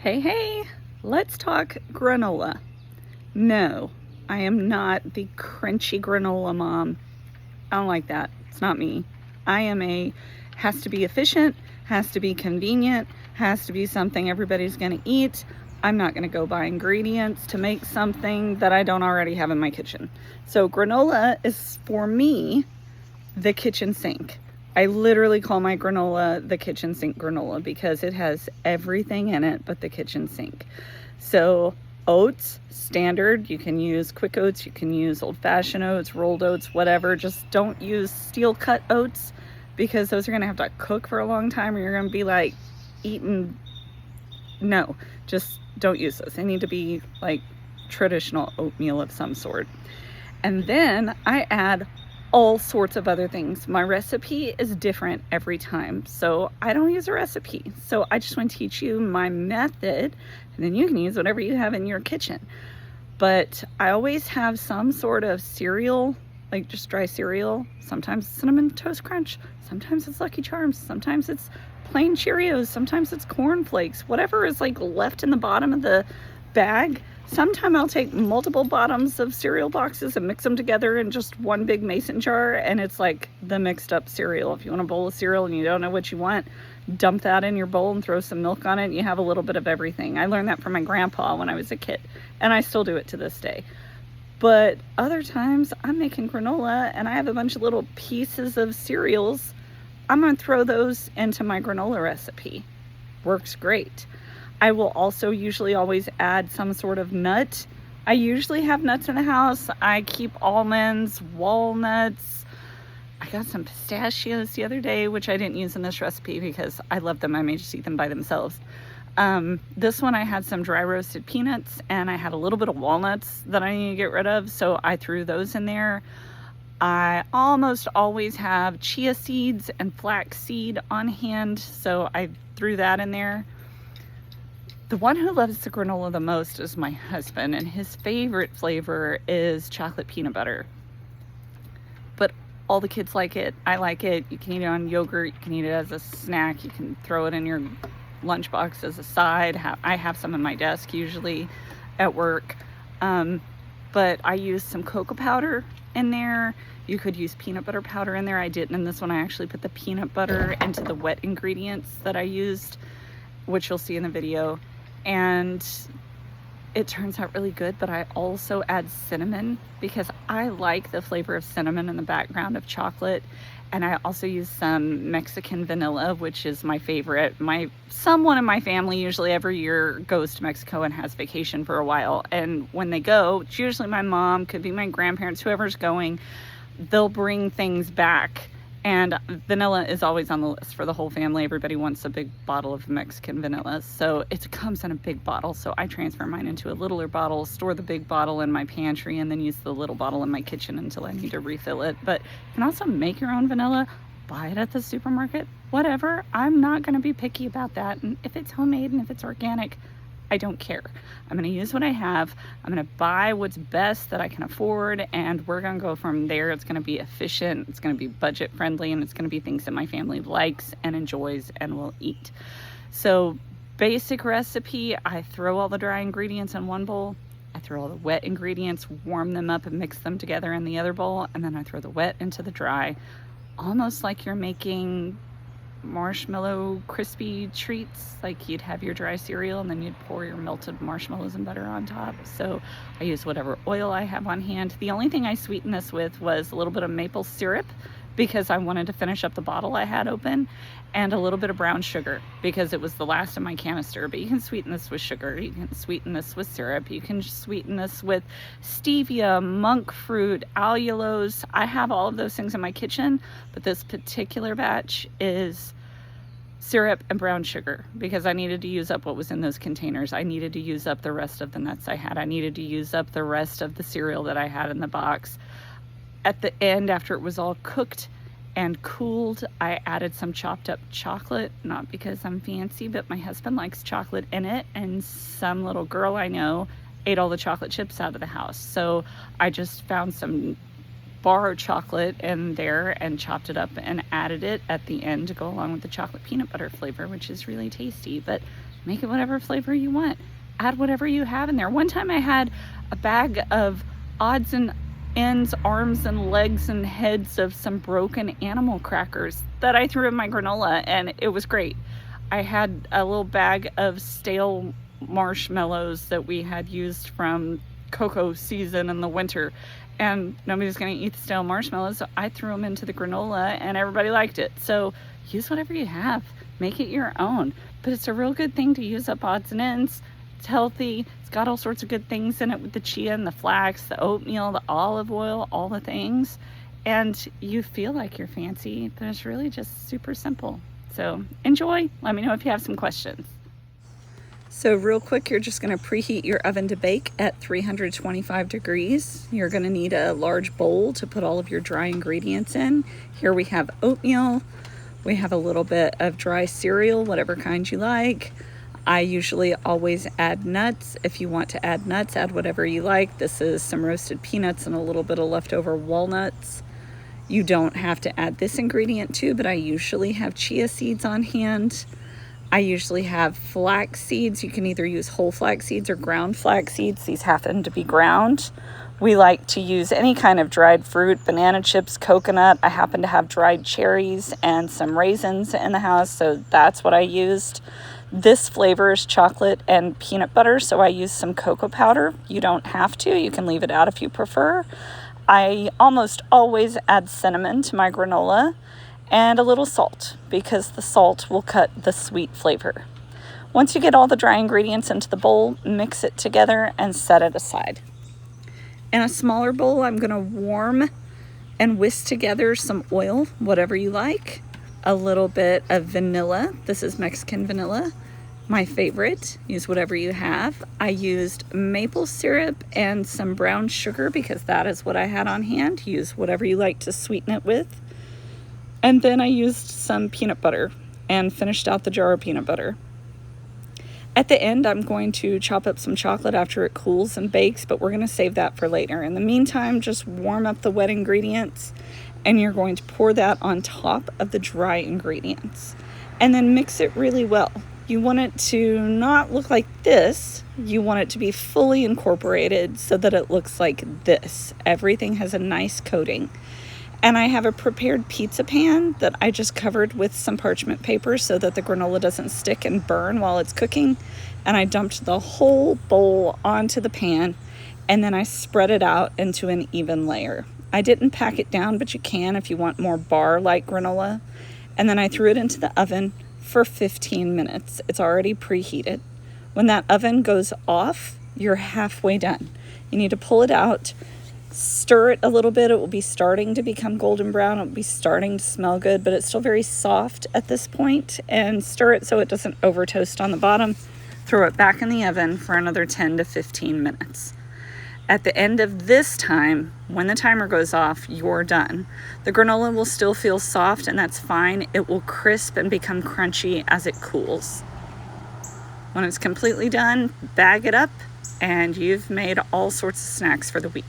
Hey, let's talk granola. No, I am not the crunchy granola mom. I don't like that. It's not me. I am has to be efficient, has to be convenient, has to be something everybody's going to eat. I'm not going to go buy ingredients to make something that I don't already have in my kitchen. So granola is, for me, the kitchen sink. I literally call my granola the kitchen sink granola because it has everything in it but the kitchen sink. So oats, standard, you can use quick oats, you can use old-fashioned oats, rolled oats, whatever. Just don't use steel cut oats because those are going to have to cook for a long time or you're going to be like eating. No, just don't use those. They need to be like traditional oatmeal of some sort. And then I add all sorts of other things. My recipe is different every time, so I don't use a recipe. So I just want to teach you my method, and then you can use whatever you have in your kitchen. But I always have some sort of cereal, like just dry cereal. Sometimes it's Cinnamon Toast Crunch, sometimes it's Lucky Charms, sometimes it's plain Cheerios, sometimes it's Corn Flakes, whatever is like left in the bottom of the bag. Sometime I'll take multiple bottoms of cereal boxes and mix them together in just one big mason jar, and it's like the mixed up cereal. If you want a bowl of cereal and you don't know what you want, dump that in your bowl and throw some milk on it and you have a little bit of everything. I learned that from my grandpa when I was a kid, and I still do it to this day. But other times I'm making granola and I have a bunch of little pieces of cereals. I'm going to throw those into my granola recipe. Works great. I will also usually always add some sort of nut. I usually have nuts in the house. I keep almonds, walnuts. I got some pistachios the other day, which I didn't use in this recipe because I love them. I may just eat them by themselves. This one I had some dry roasted peanuts and I had a little bit of walnuts that I need to get rid of, so I threw those in there. I almost always have chia seeds and flax seed on hand, so I threw that in there. The one who loves the granola the most is my husband, and his favorite flavor is chocolate peanut butter. But all the kids like it. I like it. You can eat it on yogurt. You can eat it as a snack. You can throw it in your lunchbox as a side. I have some in my desk usually at work. But I use some cocoa powder in there. You could use peanut butter powder in there. I didn't in this one. I actually put the peanut butter into the wet ingredients that I used, which you'll see in the video. And it turns out really good, but I also add cinnamon because I like the flavor of cinnamon in the background of chocolate. And I also use some Mexican vanilla, which is my favorite. Someone in my family usually every year goes to Mexico and has vacation for a while. And when they go, it's usually my mom, could be my grandparents, whoever's going, they'll bring things back. And vanilla is always on the list for the whole family. Everybody wants a big bottle of Mexican vanilla. So it comes in a big bottle. So I transfer mine into a littler bottle, store the big bottle in my pantry, and then use the little bottle in my kitchen until I need to refill it. But you can also make your own vanilla, buy it at the supermarket, whatever. I'm not going to be picky about that. And if it's homemade and if it's organic, I don't care. I'm going to use what I have. I'm going to buy what's best that I can afford, and we're going to go from there. It's going to be efficient, it's going to be budget friendly, and it's going to be things that my family likes and enjoys and will eat. So basic recipe, I throw all the dry ingredients in one bowl. I throw all the wet ingredients, warm them up and mix them together in the other bowl, and then I throw the wet into the dry, almost like you're making marshmallow crispy treats. Like you'd have your dry cereal and then you'd pour your melted marshmallows and butter on top. So I use whatever oil I have on hand. The only thing I sweetened this with was a little bit of maple syrup because I wanted to finish up the bottle I had open, and a little bit of brown sugar because it was the last of my canister. But you can sweeten this with sugar, you can sweeten this with syrup, you can sweeten this with stevia, monk fruit, allulose. I have all of those things in my kitchen, but this particular batch is syrup and brown sugar because I needed to use up what was in those containers. I needed to use up the rest of the nuts I had. I needed to use up the rest of the cereal that I had in the box. At the end, after it was all cooked and cooled, I added some chopped up chocolate, not because I'm fancy, but my husband likes chocolate in it, and some little girl I know ate all the chocolate chips out of the house. So I just found some bar chocolate in there and chopped it up and added it at the end to go along with the chocolate peanut butter flavor, which is really tasty. But Make it whatever flavor you want. Add whatever you have in there. One time I had a bag of odds and ends, arms and legs and heads of some broken animal crackers that I threw in my granola, and it was great. I had a little bag of stale marshmallows that we had used from cocoa season in the winter, and nobody's going to eat the stale marshmallows, so I threw them into the granola and everybody liked it. So use whatever you have, make it your own. But it's a real good thing to use up odds and ends. It's healthy. It's got all sorts of good things in it with the chia and the flax, the oatmeal, the olive oil, all the things. And you feel like you're fancy, but it's really just super simple. So enjoy. Let me know if you have some questions. So real quick, you're just going to preheat your oven to bake at 325 degrees. You're going to need a large bowl to put all of your dry ingredients in. Here we have oatmeal. We have a little bit of dry cereal, whatever kind you like. I usually always add nuts. If you want to add nuts, add whatever you like. This is some roasted peanuts and a little bit of leftover walnuts. You don't have to add this ingredient too, but I usually have chia seeds on hand. I usually have flax seeds. You can either use whole flax seeds or ground flax seeds. These happen to be ground. We like to use any kind of dried fruit, banana chips, coconut. I happen to have dried cherries and some raisins in the house, so that's what I used. This flavor is chocolate and peanut butter, so I use some cocoa powder. You don't have to. You can leave it out if you prefer. I almost always add cinnamon to my granola and a little salt because the salt will cut the sweet flavor. Once you get all the dry ingredients into the bowl, mix it together and set it aside. In a smaller bowl, I'm going to warm and whisk together some oil, whatever you like, a little bit of vanilla. This is Mexican vanilla, my favorite. Use whatever you have. I used maple syrup and some brown sugar because that is what I had on hand. Use whatever you like to sweeten it with. And then I used some peanut butter and finished out the jar of peanut butter. At the end, I'm going to chop up some chocolate after it cools and bakes, but we're going to save that for later. In the meantime, just warm up the wet ingredients, and you're going to pour that on top of the dry ingredients. And then mix it really well. You want it to not look like this. You want it to be fully incorporated so that it looks like this. Everything has a nice coating. And I have a prepared pizza pan that I just covered with some parchment paper so that the granola doesn't stick and burn while it's cooking. And I dumped the whole bowl onto the pan, and then I spread it out into an even layer. I didn't pack it down, but you can if you want more bar-like granola. And then I threw it into the oven for 15 minutes. It's already preheated. When that oven goes off, you're halfway done. You need to pull it out, stir it a little bit. It will be starting to become golden brown. It will be starting to smell good, but it's still very soft at this point. And stir it so it doesn't over toast on the bottom. Throw it back in the oven for another 10 to 15 minutes. At the end of this time, when the timer goes off, you're done. The granola will still feel soft, and that's fine. It will crisp and become crunchy as it cools. When it's completely done, bag it up, and you've made all sorts of snacks for the week.